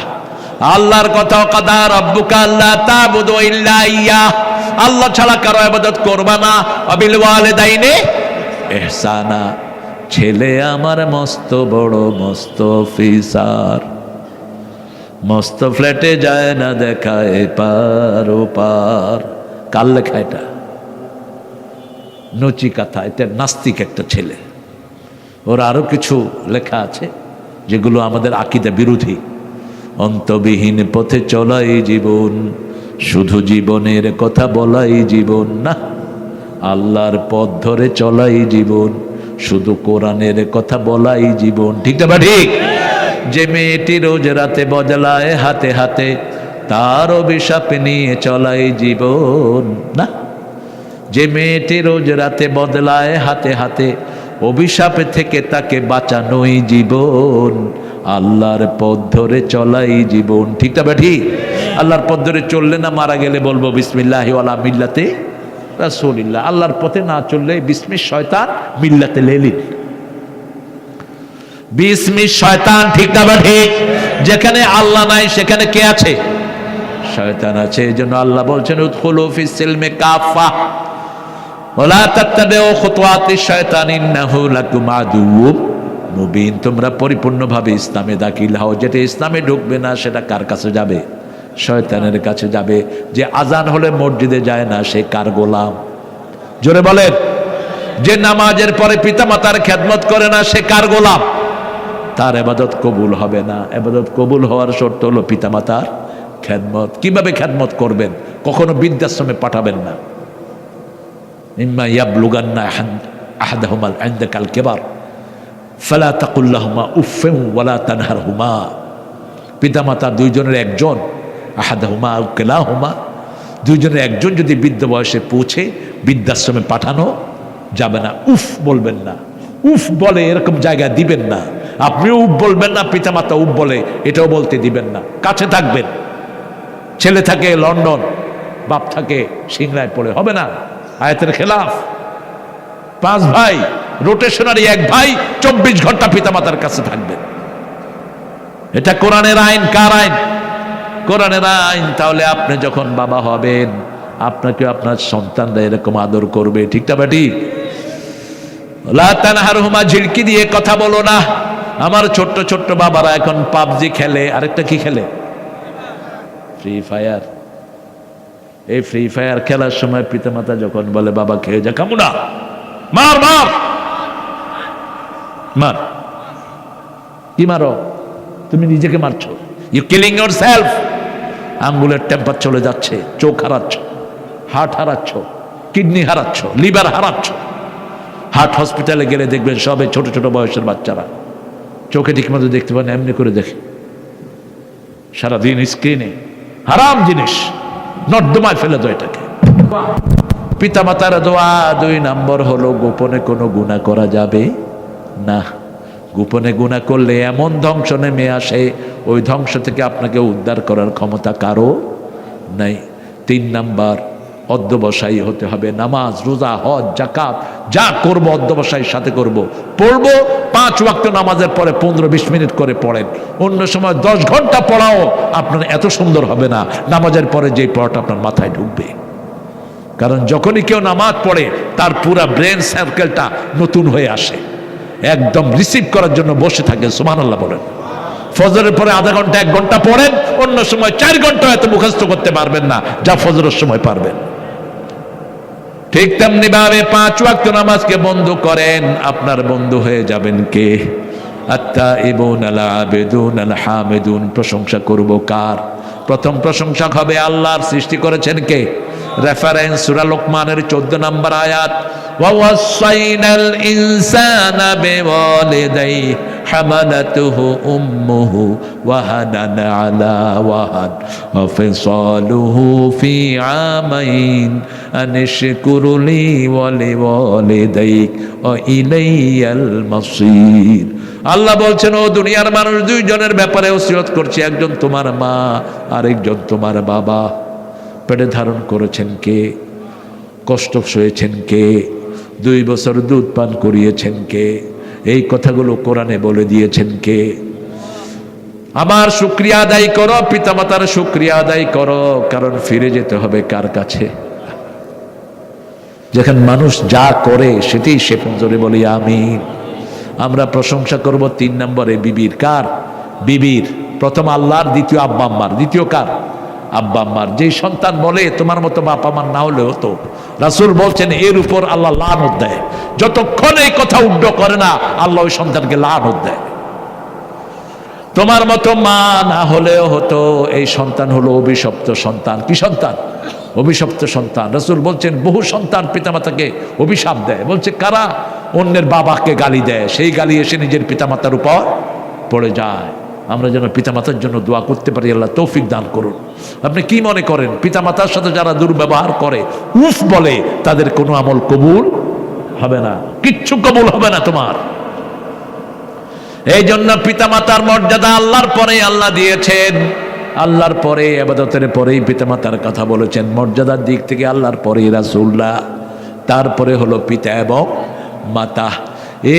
আল্লাহর কথা। কাদা রাব্বুকা আল্লা তা'বুদু ইল্লা ইয়্যাহ, আল্লাহ ছাড়া কারো ইবাদত করবা না। ওয়াবিল ওয়ালিদাইনি ইহসানা, ছেলে আমার মস্ত বড় মস্ত অফিসার, মস্ত ফ্ল্যাটে যায় না দেখা এপার ওপার। কার লেখা এটা? নচিকাথা। এটা নাস্তিক একটা ছেলে, ওর আরো কিছু লেখা আছে যেগুলো আমাদের আকীদা বিরোধী। অন্তবিহীন পথে চলাই জীবন, শুধু জীবনের কথা বলাই জীবন না, আল্লাহর পথ ধরে চলাই জীবন, শুধু কোরআনের কথা বলাই জীবন। ঠিক না ঠিক? যে মেয়েটি রোজ রাতে বদলায় হাতে হাতে, তার অভিশাপ নিয়ে চলাই জীবন না। যে মেয়েটি রোজ রাতে বদলায় হাতে হাতে, অভিশাপ থেকে তাকে বাঁচানোই জীবন, আল্লাহর পথ ধরে চলাই জীবন। ঠিক না ঠিক? আল্লাহর পথ ধরে চললে না মারা গেলে বলবো বিসমিল্লাহি ওয়ালা মিল্লাতে রাসূলিল্লাহ। আল্লাহর পথে না চললে বিসমিস শয়তান মিল্লাতে লেলিন, বিসমিস শয়তান। ঠিক না ঠিক? যেখানে আল্লাহ নাই সেখানে কে আছে? শয়তান আছে। এজন্য আল্লাহ বলছেন উদখুলু ফিস সিলমি কাফা ওয়ালা তাত্তাবিউ খুতুওয়াতিশ শয়তান ইন্নাহু লাকুম আদুউম মুবিন। তোমরা পরিপূর্ণভাবে ইসলামে দাখিল হও। যেটা ইসলামে ঢুকবে না সেটা কার কাছে যাবে? শয়তানের কাছে যাবে। যে আজান হলে মসজিদে যায় না সে কার গোলাম? জোরে বলেন। যে নামাজের পরে পিতামাতার খেদমত করে না সে কার গোলাম? তার ইবাদত কবুল হবে না। ইবাদত কবুল হওয়ার শর্ত হলো পিতামাতার খেদমত। কিভাবে খেদমত করবেন? কখনো বৃদ্ধাশ্রমে পাঠাবেন না। ইম্মা ইয়াবলুগান্না আহাদাহুমাল ইনদাকাল কিবার ফালা তাকুল লাহুমা উফফিন ওয়ালা তানহারহুমা। পিতামাতা দুইজনের একজন, আহাদাহুমা আও কিলাহুমা, দুইজনের একজন যদি বৃদ্ধ বয়সে পৌঁছে বৃদ্ধাশ্রমে পাঠানো যাবে না। উফ বলবেন না। উফ বলে এরকম জায়গায় দিবেন না। আপনিও উফ বলবেন না, পিতামাতা উফ বলে এটাও বলতে দিবেন না। কাছে থাকবেন। ছেলে থাকে লন্ডন, বাপ থাকে সিংড়ায় পড়ে, হবে না। আয়াতের খেলাফ। 5 ভাই রোটেশনারি, এক ভাই 24 ঘন্টা পিতামাতার কাছে থাকবেন। এটা কোরআনের আইন। কার আইন? কোরআনের আইন। তাহলে আপনি যখন বাবা হবেন আপনাকে আপনার সন্তানরা এরকম আদর করবে। ঠিক না ঠিক? লা তানহারহুমা, ঝিড়কি দিয়ে কথা বলো না। আমার ছোট্ট ছোট্ট বাবারা এখন পাবজি খেলে, আরেকটা কি খেলে? Free fire. এই ফ্রি ফায়ার খেলার সময় পিতামাতা যখন বলে বাবা খেয়ে যা, কামুনা মার মার মার। কি মারো? তুমি নিজেকে মারছো। You killing yourself. আঙ্গুলের টেম্পার চলে যাচ্ছে, চোখ হারাচ্ছ, হার্ট হারাচ্ছ, কিডনি হারাচ্ছ, লিভার হারাচ্ছ। হার্ট হসপিটালে গেলে দেখবেন সবে ছোট ছোট বয়সের বাচ্চারা চোখে ঠিক মতো দেখতে পান, এমনি করে দেখে সারাদিন স্ক্রিনে। হারাম জিনিস, নর্দমায় ফেলে দেয় এটাকে। পিতামাতার দোয়া 2 নম্বর হলো গোপনে কোনো গুনাহ করা যাবে না। গোপনে গুনাহ করলে এমন ধ্বংস নেমে আসে, ওই ধ্বংস থেকে আপনাকে উদ্ধার করার ক্ষমতা কারো নাই। 3 নাম্বার অধ্যবসায়ী হতে হবে। নামাজ, রোজা, হজ, যাকাত যা করব অধ্যবসায়ীর সাথে করব। পড়বো 5 ওয়াক্ত নামাজের পরে 15-20 মিনিট করে পড়েন। অন্য সময় 10 ঘন্টা পড়াও আপনার এত সুন্দর হবে না নামাজের পরে যে পড়াটা আপনার মাথায় ঢুকবে। কারণ যখনই কেউ নামাজ পড়ে তার পুরা ব্রেন সার্কেলটা নতুন হয়ে আসে, একদম রিসিভ করার জন্য বসে থাকে। সুবহানাল্লাহ বলেন। ফজরের পরে আধা ঘন্টা 1 ঘন্টা পড়েন, অন্য সময় 4 ঘন্টা এত মুখস্থ করতে পারবেন না যা ফজরের সময় পারবেন। ঠিক তেমনি ভাবে 5 ওয়াক্ত নামাজকে বন্ধু করেন, আপনার বন্ধু হয়ে যাবেন কে? আত্তাইবুন আল আবিদুন আল হামিদুন। প্রশংসা করব কার? প্রথম প্রশংসা হবে আল্লাহর। সৃষ্টি করেছেন কে? রেফারেন্স সূরা লোকমানের 14 নম্বর আয়াত। ওয়া ওয়াসাইনাল ইনসানা বিওয়ালিদাইহি হামালাতুহু উম্মুহু ওয়াহানান আলা ওয়াহান ওয়া ফিসালুহু ফি আমাইন আনিশকুরু লি ওয়া লিওয়ালিদাইক ওয়া ইলাইয়াল মাসির। আল্লাহ বলছেন ও দুনিয়ার মানুষ, 2 জনের ব্যাপারে ওসিয়ত করছি। একজন তোমার মা, আরেকজন তোমার বাবা। পেটে ধারণ করেছেন কে? কষ্ট সয়েছেন কে? 2 বছর দুধ পান করিয়েছেন কে? এই কথাগুলো কোরআনে বলে দিয়েছেন কে? আমার শুকরিয়া আদায় করো, পিতামাতার শুকরিয়া আদায় করো, কারণ ফিরে যেতে হবে কার কাছে? যেখানে মানুষ যা করে সেটাই সে জোরে বলি আমিন। আমরা প্রশংসা করব 3 নম্বরে বিবির। কার? বিবির। প্রথম আল্লাহর, দ্বিতীয় আব্বা আম্মার। দ্বিতীয় কার? আব্বা আম্মার। যেই সন্তান বলে তোমার মতো বাপ আমার না হলে হতো, রাসূল বলছেন এর উপর আল্লাহ লানত দেয়। যতক্ষণ এই কথা উড্ড করে না আল্লাহ ওই সন্তানকে লানত দেয়। তোমার মতো মা না হলেও হতো, এই সন্তান হলো অভিশপ্ত সন্তান। কি সন্তান? অভিশপ্ত সন্তান। রাসূল বলছেন বহু সন্তান পিতামাতাকে অভিশাপ দেয়। বলছে কারা? অন্যের বাবাকে গালি দেয়, সেই গালি এসে নিজের পিতামাতার উপর পড়ে যায়। আমরা যেন পিতামাতার জন্য দোয়া করতে পারি, আল্লাহ তৌফিক দান করুন। আপনি কি মনে করেন পিতামাতার সাথে যারা দুর্ব্যবহার করে, উফ বলে, তাদের কোনো আমল কবুল হবে না, কিচ্ছু কবুল হবে না তোমার। এই জন্য পিতামাতার মর্যাদা আল্লাহর পরে আল্লাহ দিয়েছেন। আল্লাহর পরে, ইবাদতের পরেই পিতামাতার কথা বলেছেন। মর্যাদার দিক থেকে আল্লাহর পরে রাসূলুল্লাহ, তারপরে হলো পিতা এবং মাতা।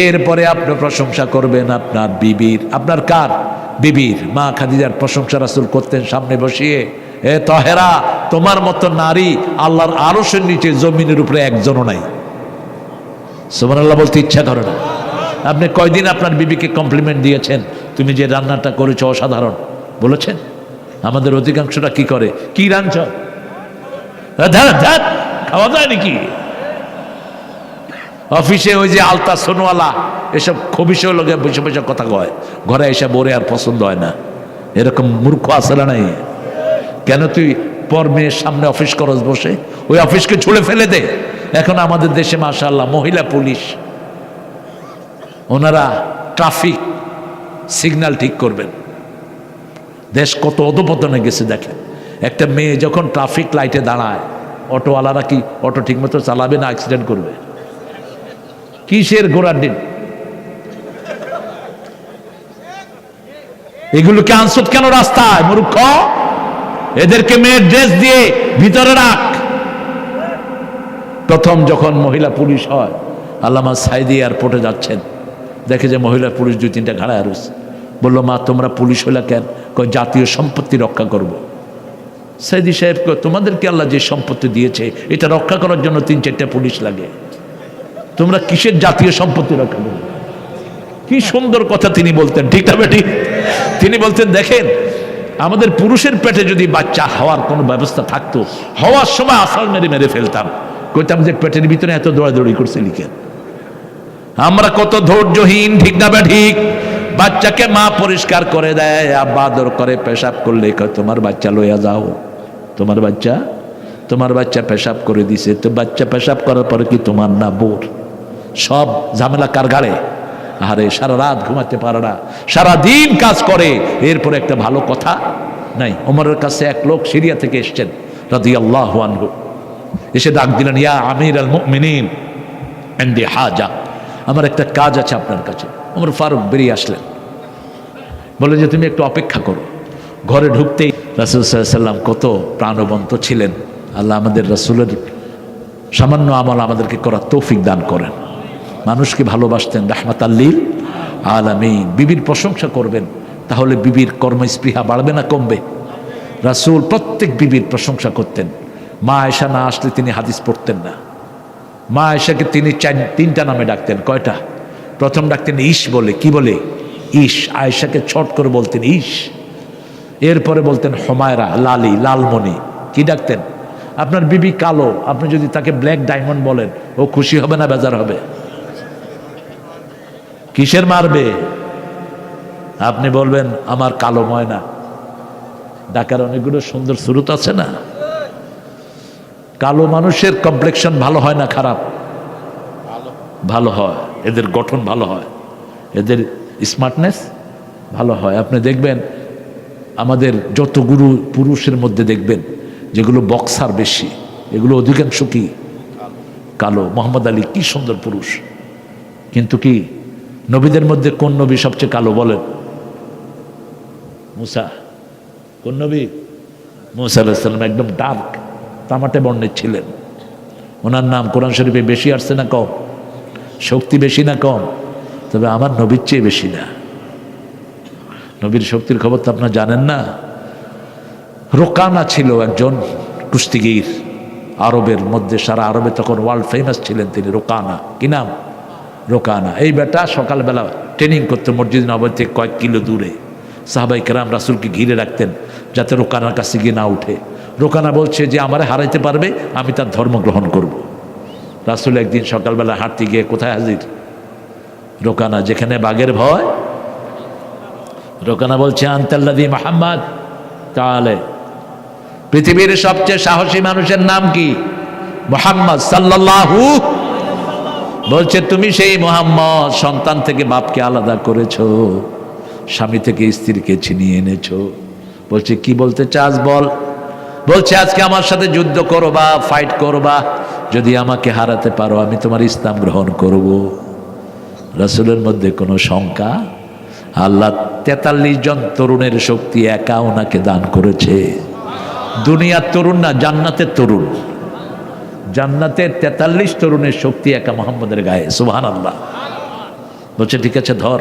এরপরে আপনি প্রশংসা করবেন আপনার বিবির। আপনার কার? বিবির। মা খাদিজার প্রশংসা রাসূল করতেন সামনে বসিয়ে। এ তহেরা, তোমার মতো নারী আল্লাহর আরশের নিচে জমিনের উপরে একজনও নাই। সুবহানাল্লাহ বলতে ইচ্ছা করে না। আপনি কয়দিন আপনার বিবিকে কমপ্লিমেন্ট দিয়েছেন? তুমি যে রান্নাটা করেছো অসাধারণ বলেছেন? আমাদের অধিকাংশটা কি করে? কি রাঁধছ? খাওয়া যায় নাকি? অফিসে ওই যে আলতা সোনওয়ালা এসব খবিসেও লোকে বসে বসে কথা কয়, ঘরে এসে বোরে আর পছন্দ হয় না। এরকম মূর্খ আছে না নাই? কেন তুই পর মেয়ের সামনে অফিস করস বসে? ওই অফিসকে ছুঁড়ে ফেলে দে। এখন আমাদের দেশে মাশাআল্লাহ মহিলা পুলিশ, ওনারা ট্রাফিক সিগন্যাল ঠিক করবেন। দেশ কত অধপতনে গেছে দেখেন। একটা মেয়ে যখন ট্রাফিক লাইটে দাঁড়ায়, অটোওয়ালারা কি অটো ঠিকমতো চালাবে না অ্যাক্সিডেন্ট করবে? কিসের ঘোড়ার ডিম? এগুলোকে আনসুত কেন রাস্তায়? মূর্খ, এদেরকে মেয়ের ড্রেস দিয়ে ভিতরে রাখ। প্রথম যখন মহিলা পুলিশ হয়, আল্লামা সাইদি এয়ারপোর্টে যাচ্ছেন, দেখে যে মহিলা পুলিশ 2-3টা ঘাড়ায় রয়েছে। বললো মা তোমরা পুলিশ হইলা কেন? কয় জাতীয় সম্পত্তি রক্ষা করব। সাইদি সাহেব কয় তোমাদেরকে আল্লাহ যে সম্পত্তি দিয়েছে এটা রক্ষা করার জন্য 3-4টা পুলিশ লাগে, তোমরা কিসের জাতীয় সম্পত্তি রক্ষা করবে? কি সুন্দর কথা তিনি বলতেন, ঠিক না বেটি? তিনি বলতেন দেখেন আমাদের পুরুষের পেটে যদি বাচ্চা হওয়ার কোনো ব্যবস্থা থাকতো, হওয়ার সময় আসাল মেরে মেরে ফেলতাম। কইতাম যে পেটের ভিতরে এত দৌড়াদৌড়ি করছে লিখেন। আমরা কত ধৈর্যহীন, ঠিক না ঠিক? বাচ্চাকে মা পরিষ্কার করে দেয়, আব্বা আদর করে, পেশাব করলে কয় তোমার বাচ্চা লইয়া যাও, তোমার বাচ্চা পেশাব করে দিছে। তো বাচ্চা পেশাব করার পরে কি তোমার না বোর? সব ঝামেলা কার ঘাড়ে? আরে সারা রাত ঘুমাতে পারে না, সারাদিন কাজ করে, এরপরে একটা ভালো কথা নাই। ওমরের কাছে এক লোক সিরিয়া থেকে এসছেন রাদিয়াল্লাহু আনহু, এসে ডাক দিলেন ইয়া আমিরুল মুমিনিন ইনদি হাজা, আমার একটা কাজ আছে আপনার কাছে। ওমর ফারুক বেরিয়ে আসলেন, বলে যে তুমি একটু অপেক্ষা করো। ঘরে ঢুকতেই রাসূল সাল্লাল্লাহু আলাইহি সাল্লাম কত প্রাণবন্ত ছিলেন। আল্লাহ আমাদের রাসূলের সামান্য আমল আমাদেরকে করার তৌফিক দান করেন। মানুষকে ভালোবাসতেন, রাহমাতাল লিল আলামিন। বিবির প্রশংসা করবেন, তাহলে বিবির কর্মস্পৃহা বাড়বে না কমবে? রাসূল প্রত্যেক বিবির প্রশংসা করতেন। মা আয়েশা না আসলে তিনি হাদিস পড়তেন না। মা আয়েশাকে তিনি 3টা নামে ডাকতেন। কয়টা? প্রথম ডাকতেন ইস বলে। কি বলে? ইস। আয়েশাকে ছোট করে বলতেন ইস। এরপরে বলতেন হুমায়রা, লালি, লালমণি। কি ডাকতেন? আপনার বিবি কালো, আপনি যদি তাকে ব্ল্যাক ডায়মন্ড বলেন, ও খুশি হবে না বেজার হবে? কিসের মারবে? আপনি বলবেন আমার কালো ময়না। ঢাকার অনেকগুলো সুন্দর সুরত আছে না? কালো মানুষের কমপ্লেকশন ভালো হয় না খারাপ? ভালো হয়। এদের গঠন ভালো হয়, এদের স্মার্টনেস ভালো হয়। আপনি দেখবেন আমাদের যতগুলো পুরুষের মধ্যে দেখবেন যেগুলো বক্সার বেশি, এগুলো অধিকাংশ কি কালো। মোহাম্মদ আলী কি সুন্দর পুরুষ, কিন্তু কি নবীদের মধ্যে কোন নবী সবচেয়ে কালো বলেন? মুসা। কোন নবী? মুসা আলাইহিস সালাম একদম ডার্ক, তামাটে বর্ণের ছিলেন। ওনার নাম কোরআন শরীফে বেশি আসছে না কম? শক্তি বেশি না কম? তবে আমার নবীর চেয়ে বেশি না। নবীর শক্তির খবর তো আপনারা জানেন না। রোকানা ছিল একজন কুস্তিগীর, আরবের মধ্যে, সারা আরবে তখন ওয়ার্ল্ড ফেমাস ছিলেন তিনি। রোকানা। কি নাম? রোকানা। এই বেটা সকালবেলা ট্রেনিং করতো মসজিদ নববী থেকে কয়েক কিলো দূরে। সাহাবাই কেরাম রাসূলকে ঘিরে রাখতেন যাতে রোকানার কাছে গিয়ে না উঠে। রোকানা বলছে যে আমারে হারাইতে পারবে, আমি তার ধর্ম গ্রহণ করব। রাসূল একদিন সকালবেলা হাঁটতে গিয়ে কোথায় হাজির? রোকানা, যেখানে বাঘের ভয়। রোকানা বলছে আনতাল্লাযী মুহাম্মদ, তাহলে পৃথিবীর সবচেয়ে সাহসী মানুষের নাম কি? মুহাম্মদ সাল্লাল্লাহু। বলছে তুমি সেই মুহাম্মদ, সন্তান থেকে বাপকে আলাদা করেছো, স্বামী থেকে স্ত্রীকে ছিনিয়ে এনেছো। বলছে কি বলতে চাস বল। বলছে আজকে আমার সাথে যুদ্ধ করবা, ফাইট করবা, যদি আমাকে হারাতে পারো আমি তোমার ইসলাম গ্রহণ করব। রাসূলের মধ্যে কোনো শঙ্কা? আল্লাহ 43 জন তরুণের শক্তি একা ওনাকে দান করেছে। দুনিয়ার তরুণ না, জান্নাতের তরুণ। জান্নাতের 43 তরুণের শক্তি একা মুহাম্মদের গায়ে। সুবহানাল্লাহ। বলছে ঠিক আছে ধর।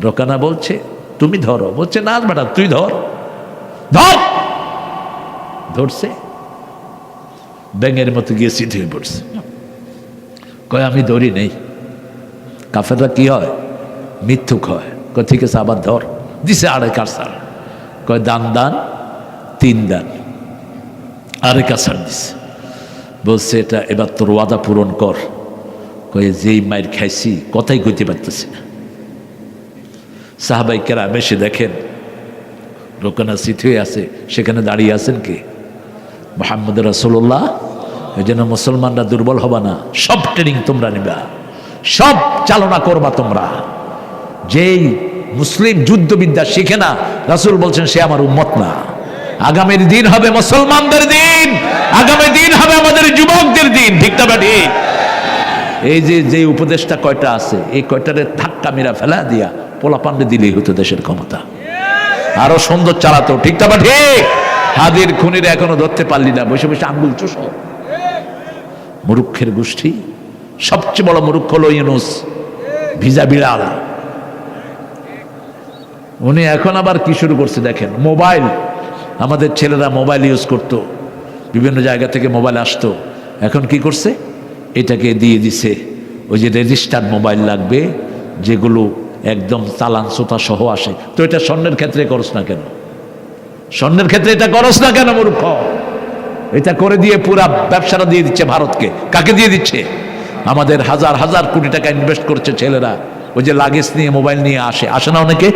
রোকানা বলছে তুমি ধরো। বলছে না বেটা তুই ধর। ধর। ধরছে, ব্যাঙের মতো গিয়ে সিধে হয়ে পড়ছে। কয় আমি ধরি নেই। কাফেররা কি হয়? মিথ্যুক হয়। কয় ঠিক আছে আবার ধর। দিছে আড়াই কারসার। কয় দান দান 3 দান, আড়াই কারসার দিছে। বলছে এটা এবার তোর ওয়াদা পূরণ কর। কয়ে যেই মায়ের খাইছি কথাই কইতে পারতেছি না। সাহাবাই কেরাম এসে দেখেন রোকানা সিট হয়ে আছে, সেখানে দাঁড়িয়ে আছেন কে? মুহাম্মদ রাসূলুল্লাহ। এই জন্য মুসলমানরা দুর্বল হবা না, সব ট্রেনিং তোমরা নিবা, সব চালনা করবা তোমরা। যেই মুসলিম যুদ্ধবিদ্যা শিখে না, রাসূল বলছেন সে আমার উম্মত না। আগামীর দিন হবে মুসলমানদের দিন, আগামী দিন হবে আমাদের যুবকদের দিন। ঠিক না ঠিক? এই যে উপদেশটা কয়টা আছে, এই কয়টারে ধাক্কা মেরা ফেলা দিয়া পোলাপান্ডে দিলেই হতো দেশের ক্ষমতা, আরো সুন্দর চালাতো। ঠিক না ঠিক? হাদির খুনির এখনো ধরতে পারলি না, বসে বসে আঙ্গুল চোষ। মূর্খের গোষ্ঠী। সবচেয়ে বড় মূর্খ হলো ইউনূস, ভিজা বিড়াল। উনি এখন আবার কি শুরু করছে দেখেন, মোবাইল। আমাদের ছেলেরা মোবাইল ইউজ করতো, বিভিন্ন জায়গা থেকে মোবাইল আসতো। এখন কি করছে? এটাকে দিয়ে দিছে ওই যে রেজিস্টার্ড মোবাইল লাগবে, যেগুলো একদম চালান সোতা সহ আসে। তো এটা স্বর্ণের ক্ষেত্রে করস না কেন? স্বর্ণের ক্ষেত্রে এটা করস না কেন মূর্খ? এটা করে দিয়ে পুরা ব্যবসাটা দিয়ে দিচ্ছে ভারতকে। কাকে দিয়ে দিচ্ছে? আমাদের হাজার হাজার কোটি টাকা ইনভেস্ট করছে ছেলেরা। ওই যে লাগেজ নিয়ে মোবাইল নিয়ে আসে না অনেকে,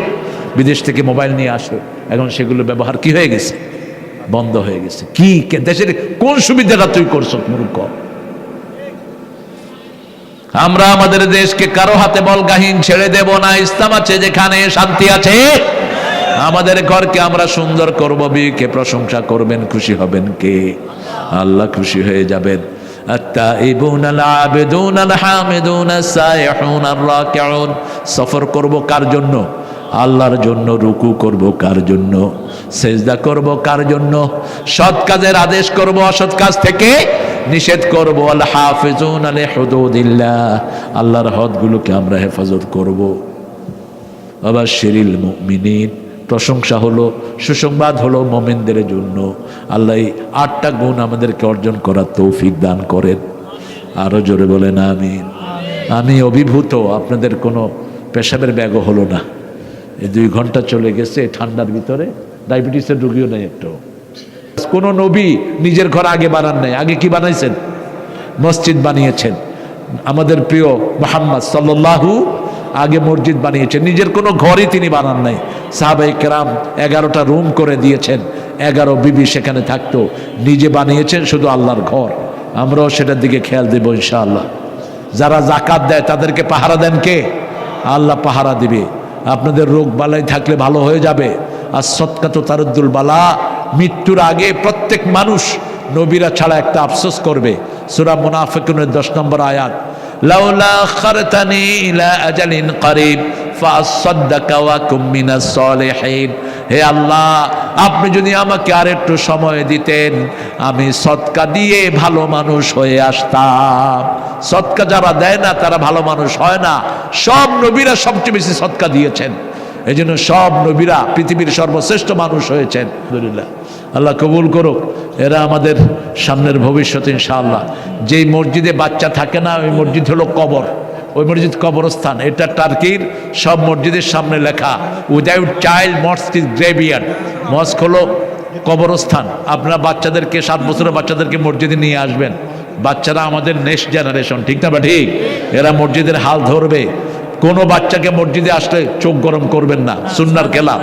বিদেশ থেকে মোবাইল নিয়ে আসে। এখন সেগুলো ব্যবহার কি হয়ে গেছে? বন্ধ হয়ে গেছে। কি দেশের কোন সুবিধাটা তুই করছো মূর্খ? আমরা আমাদের দেশকে কারো হাতে বলগাহীন ছেড়ে দেব না। ইসলাম আছে যেখানে, শান্তি আছে। আমাদের ঘরকে আমরা সুন্দর করব, বিয়েকে প্রশংসা করবেন, খুশি হবেন কে? আল্লাহ খুশি হয়ে যাবেন। আত-তাইবুন আল-আবিদুন আল-হামিদুন আস-সাইহুন আর-রাকিউন। সফর করব কার জন্য? আল্লাহর জন্য। রুকু করব কার জন্য? সেজদা করব কার জন্য? সৎ কাজের আদেশ করব, অসৎ কাজ থেকে নিষেধ করব। আল হাফিজুন আলি হুদুদিল্লাহ। আল্লাহর হদগুলোকে আমরা হেফাজত করব। ওয়াবাশশিরিল মুমিনিন। প্রশংসা হলো, সুসংবাদ হলো মুমিনদের জন্য। আল্লাহ এই 8টা গুণ আমাদেরকে অর্জন করার তৌফিক দান করেন। আরো জোরে বলেন আমিন। আমি অভিভূত, আপনাদের কোনো পেশাবের ব্যাগও হলো না। এই 2 ঘন্টা চলে গেছে ঠান্ডার ভিতরে। ডায়াবেটিসের রোগীও নেই একটু। কোন নবী নিজের ঘর আগে বানান নাই। আগে কি বানাইছেন? মসজিদ বানিয়েছেন। আমাদের প্রিয় মুহাম্মদ সাল্লাল্লাহু আগে মসজিদ বানিয়েছেন, নিজের কোনো ঘরই তিনি বানান নাই। সাহাবায়ে কেরাম 11টা রুম করে দিয়েছেন, 11 বিবি সেখানে থাকতো। নিজে বানিয়েছেন শুধু আল্লাহর ঘর। আমরাও সেটার দিকে খেয়াল দেব ইনশাআল্লাহ। যারা যাকাত দেয় তাদেরকে পাহারা দেন কে? আল্লাহ পাহারা দিবে। আপনাদের রোগ বালাই থাকলে ভালো হয়ে যাবে। আর সৎকাত তারুদ্দুল বালা। মৃত্যুর আগে প্রত্যেক মানুষ নবীরা ছাড়া একটা আফসোস করবে। সূরা মুনাফিকুনের 10 নম্বর আয়াত, লাউলা আখারতানি ইলা আজালিন করিব ফাসাদদাকা ওয়া কুম মিনাস সলিহিন। হে আল্লাহ, আপনি যদি আমাকে আর একটু সময় দিতেন, আমি সদকা দিয়ে ভালো মানুষ হয়ে আসতাম। সদকা যারা দেয় না তারা ভালো মানুষ হয় না। সব নবীরা সবচেয়ে বেশি সদকা দিয়েছেন, এই জন্য সব নবীরা পৃথিবীর সর্বশ্রেষ্ঠ মানুষ হয়েছেন। আলহামদুলিল্লাহ, আল্লাহ কবুল করুক। এরা আমাদের সামনের ভবিষ্যৎ ইনশাআল্লাহ। যেই মসজিদে বাচ্চা থাকে না, ওই মসজিদ হলো কবর, ওই মসজিদ কবরস্থান। এটা টার্কির সব মসজিদের সামনে লেখা, উইদাউট চাইল্ড মস্ক ইজ গ্রেভিয়ার্ড। মস্ক হলো কবরস্থান। আপনারা বাচ্চাদেরকে, 7 বছরের বাচ্চাদেরকে মসজিদে নিয়ে আসবেন, বাচ্চারা আমাদের নেক্সট জেনারেশন, ঠিক না বা ঠিক? এরা মসজিদের হাল ধরবে। কোনো বাচ্চাকে মসজিদে আসলে চোখ গরম করবেন না, সুন্নার খেলাফ।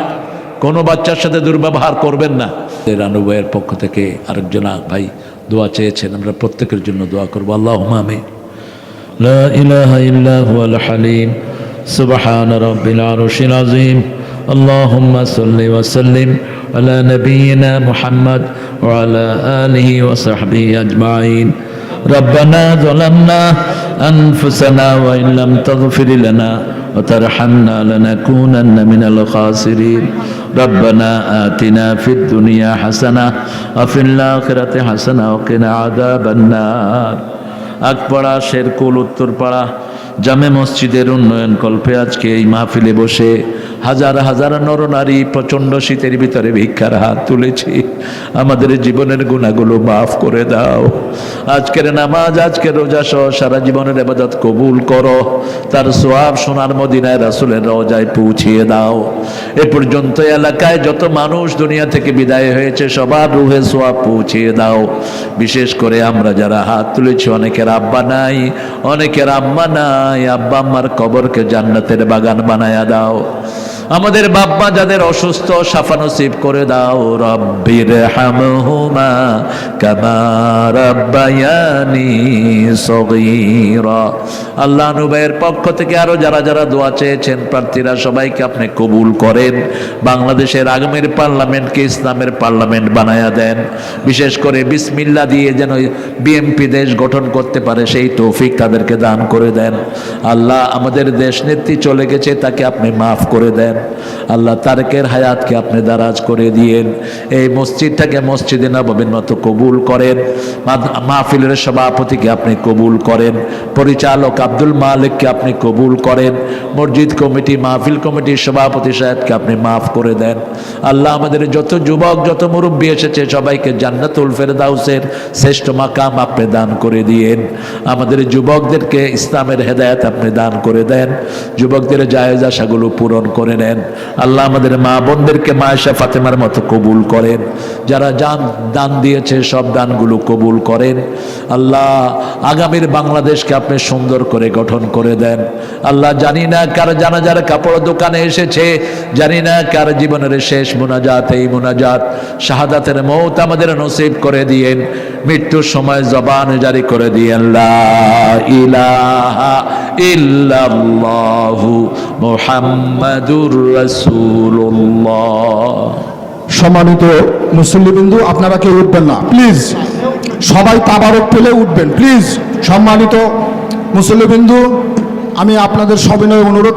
কোনো বাচ্চার সাথে দুর্ব্যবহার করবেন না। রানু ভাইয়ের পক্ষ থেকে আরেকজন ভাই দোয়া চেয়েছেন, আমরা প্রত্যেকের জন্য দোয়া করবো। আল্লাহুম্মা আমিন। লা ইলাহা ইল্লা হুয়াল হালিম সুবহান রাব্বিল আরশিল আযীম। আল্লাহুম্মা সাল্লি ওয়া সাল্লিম আলা নাবিয়িনা মুহাম্মদ ওয়া আলা আলিহি ওয়া সাহবিহি আজমাইন। ربنا ظلمنا أنفسنا وإن لم تغفر لنا وترحمنا لنكونن من الخاسرين ربنا آتنا في الدنيا حسنة وفي الآخرة حسنة وقنا عذاب النار। আকপাড়া শেরকুল উত্তরপাড়া জামে মসজিদের উন্নয়ন কল্পে আজকে এই মাহফিলে বসে হাজার হাজার নরনারী প্রচণ্ড শীতের ভিতরে ভিক্ষার হাত তুলেছি। আমাদের জীবনের গুনাহগুলো মাফ করে দাও। আজকের নামাজ, আজকের রোজা সহ সারা জীবনের ইবাদত কবুল করো। তার সওয়াব সোনার মদিনায় রাসূলের রওজায় পৌঁছিয়ে দাও। এ পর্যন্ত এলাকায় যত মানুষ দুনিয়া থেকে বিদায় হয়েছে সবার রুহে সওয়াব পৌঁছিয়ে দাও। বিশেষ করে আমরা যারা হাত তুলেছি, অনেকের আব্বা নাই, অনেকের আম্মা নাই, আব্বা আম্মার কবরকে জান্নাতের বাগান বানায়া দাও। আমাদের বাপ-মা যাদের অসুস্থ, শাফা নসিব করে দাও। রব্বির হামহুমা কামা রাব্বায়ানি সগীরা। আল্লাহ নবীর পক্ষ থেকে আরো যারা যারা দোয়া চেয়েছেন প্রার্থীরা সবাইকে আপনি কবুল করেন। বাংলাদেশের আগামীর পার্লামেন্টকে ইসলামের পার্লামেন্ট বানায়া দেন। বিশেষ করে বিসমিল্লাহ দিয়ে যেন বিএনপি দেশ গঠন করতে পারে সেই তৌফিক তাদেরকে দান করে দেন। আল্লাহ আমাদের দেশ নেত্রী চলে গেছে, তাকে আপনি মাফ করে দেন। আল্লাহ তারেকের হায়াতকে আপনি দারাজ করে দিয়েন। এই মসজিদটাকে মসজিদে নববীর মতো কবুল করেন। মাহফিলের সভাপতিকে আপনি কবুল করেন। পরিচালক আব্দুল মালিককে আপনি কবুল করেন। মসজিদ কমিটি, মাহফিল কমিটির সভাপতি সাহেবকে আপনি মাফ করে দেন। আল্লাহ আমাদের যত যুবক, যত মুরব্বী এসেছে সবাইকে জান্নাতুল ফেরদাউসের শ্রেষ্ঠ মাকাম আপনি দান করে দিয়েন। আমাদের যুবকদেরকে ইসলামের হেদায়েত আপনি দান করে দেন। যুবকদের জায়েজ আশাগুলো পূরণ করে নেন। আল্লাহ আমাদের মা বোনদেরকে মায়েশা ফাতেমার মতো কবুল করেন। যারা দান দিয়েছে সব দানগুলো কবুল করেন। আল্লাহ আগামীর বাংলাদেশকে আপনি সুন্দর করে গঠন করে দেন। আল্লাহ জানি না কার জানাজার কাপড় দোকানে এসেছে, জানি না কার জীবনের শেষ মুনাজাত এই মুনাজাত। শাহাদাতের মৌত আমাদের নসিব করে দিয়েন। মৃত্যুর সময় জবান জারি করে দিয়েন লা ইলাহা ইল্লাল্লাহু মুহাম্মাদুর রাসূলুল্লাহ। সম্মানিত মুসল্লিবৃন্দ, আপনারা কেউ উঠবেন না প্লিজ, সবাই তাবারক পেলে উঠবেন প্লিজ। সম্মানিত মুসল্লিবৃন্দ, আমি আপনাদের সবিনয় অনুরোধ